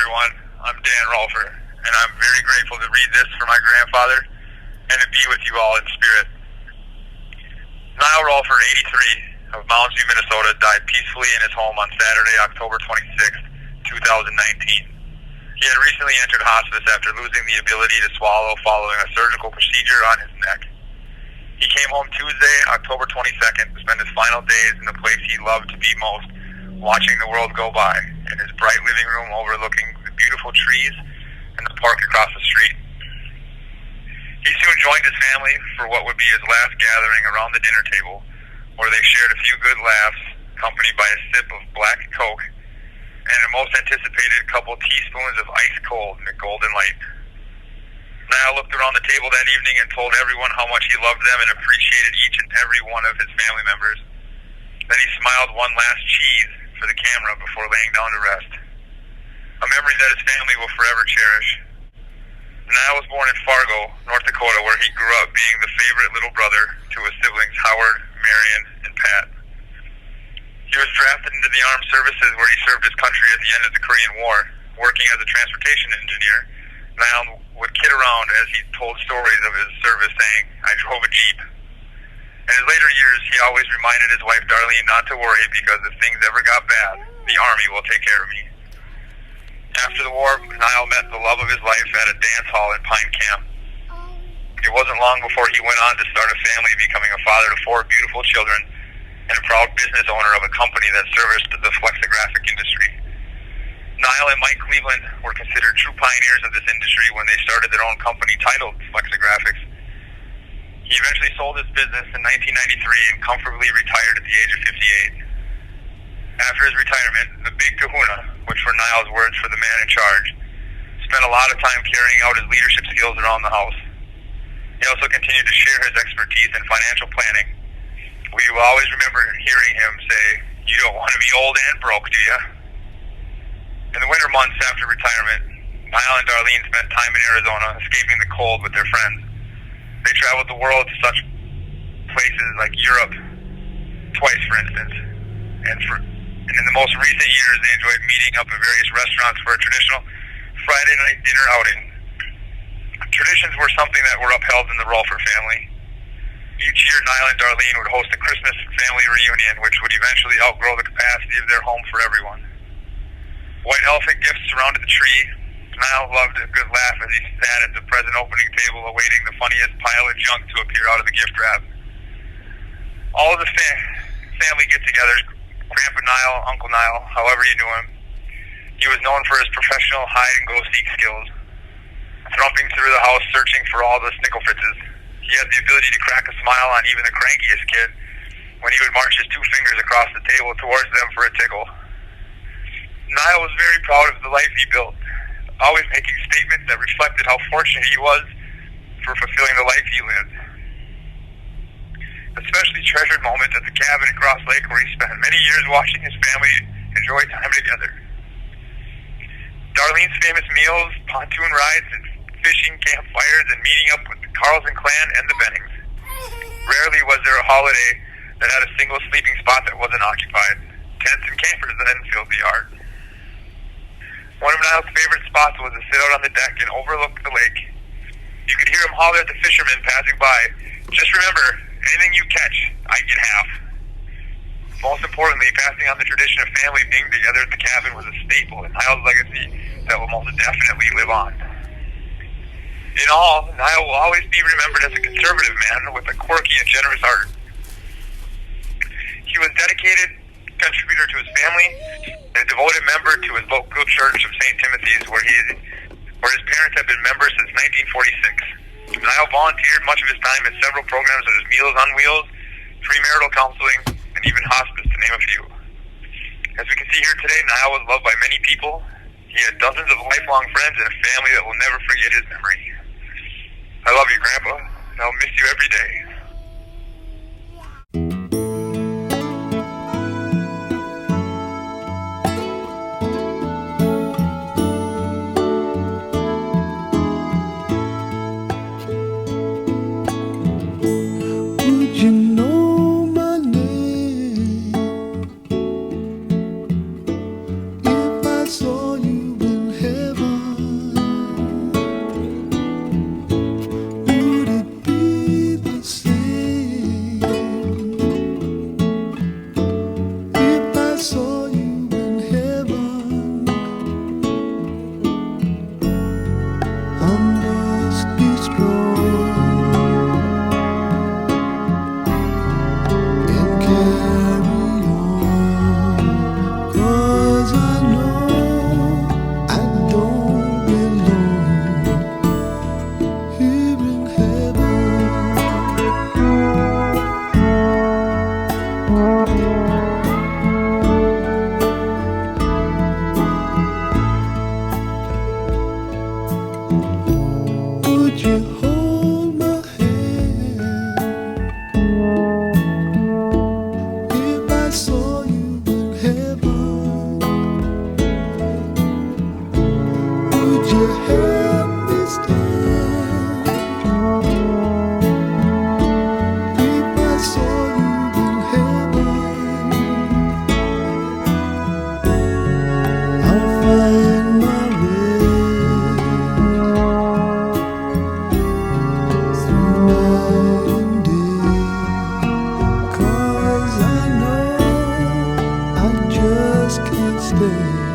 everyone. I'm Dan Rolfer, and I'm very grateful to read this for my grandfather and to be with you all in spirit. Nyle Rolfer, 83, of Mounds View, Minnesota, died peacefully in his home on Saturday, October 26, 2019. He had recently entered hospice after losing the ability to swallow following a surgical procedure on his neck. He came home Tuesday, October 22nd, to spend his final days in the place he loved to be most, watching the world go by, in his bright living room overlooking the beautiful trees and the park across the street. He soon joined his family for what would be his last gathering around the dinner table, where they shared a few good laughs, accompanied by a sip of black Coke, and a most anticipated couple teaspoons of ice cold in the golden light. Nyle looked around the table that evening and told everyone how much he loved them and appreciated each and every one of his family members. Then he smiled one last cheese for the camera before laying down to rest. A memory that his family will forever cherish. Nyle was born in Fargo, North Dakota, where he grew up being the favorite little brother to his siblings Howard, Marion, and Pat. He was drafted into the armed services where he served his country at the end of the Korean War. Working as a transportation engineer, Nyle would kid around as he told stories of his service, saying, "I drove a Jeep." In his later years, he always reminded his wife Darlene not to worry because if things ever got bad, the Army will take care of me. After the war, Nyle met the love of his life at a dance hall in Pine Camp. It wasn't long before he went on to start a family, becoming a father to 4 beautiful children and a proud business owner of a company that serviced the flexographic industry. Nyle and Mike Cleveland were considered true pioneers of this industry when they started their own company titled Flexographics. He eventually sold his business in 1993 and comfortably retired at the age of 58. After his retirement, the Big Kahuna, which were Nyle's words for the man in charge, spent a lot of time carrying out his leadership skills around the house. He also continued to share his expertise in financial planning. We will always remember hearing him say, "You don't want to be old and broke, do you?" In the winter months after retirement, Nyle and Darlene spent time in Arizona, escaping the cold with their friends. They traveled the world to such places like Europe, twice for instance, and in the most recent years they enjoyed meeting up at various restaurants for a traditional Friday night dinner outing. Traditions were something that were upheld in the Rolfer family. Each year, Nyle and Darlene would host a Christmas family reunion, which would eventually outgrow the capacity of their home for everyone. White elephant gifts surrounded the tree. Nyle loved a good laugh as he sat at the present opening table awaiting the funniest pile of junk to appear out of the gift wrap. All of the family get-togethers, Grandpa Nyle, Uncle Nyle, however you knew him, he was known for his professional hide-and-go-seek skills, thumping through the house searching for all the snicklefritzes. He had the ability to crack a smile on even the crankiest kid when he would march his 2 fingers across the table towards them for a tickle. Nyle was very proud of the life he built, always making statements that reflected how fortunate he was for fulfilling the life he lived. Especially treasured moment at the cabin at Cross Lake where he spent many years watching his family enjoy time together. Darlene's famous meals, pontoon rides, and fishing campfires, and meeting up with the Carlson clan and the Bennings. Rarely was there a holiday that had a single sleeping spot that wasn't occupied. Tents and campers then filled the yard. One of Nyle's favorite spots was to sit out on the deck and overlook the lake. You could hear him holler at the fishermen passing by, "Just remember, anything you catch, I get half." Most importantly, passing on the tradition of family being together at the cabin was a staple in Nyle's legacy that will most definitely live on. In all, Nyle will always be remembered as a conservative man with a quirky and generous heart. He was a dedicated contributor to his family and a devoted member to his local church of St. Timothy's, where his parents had been members since 1946. Nyle volunteered much of his time in several programs such as Meals on Wheels, premarital counseling, and even hospice, to name a few. As we can see here today, Nyle was loved by many people. He had dozens of lifelong friends and a family that will never forget his memory. I love you, Grandpa, and I'll miss you every day. You know my name. If I saw you in heaven, me.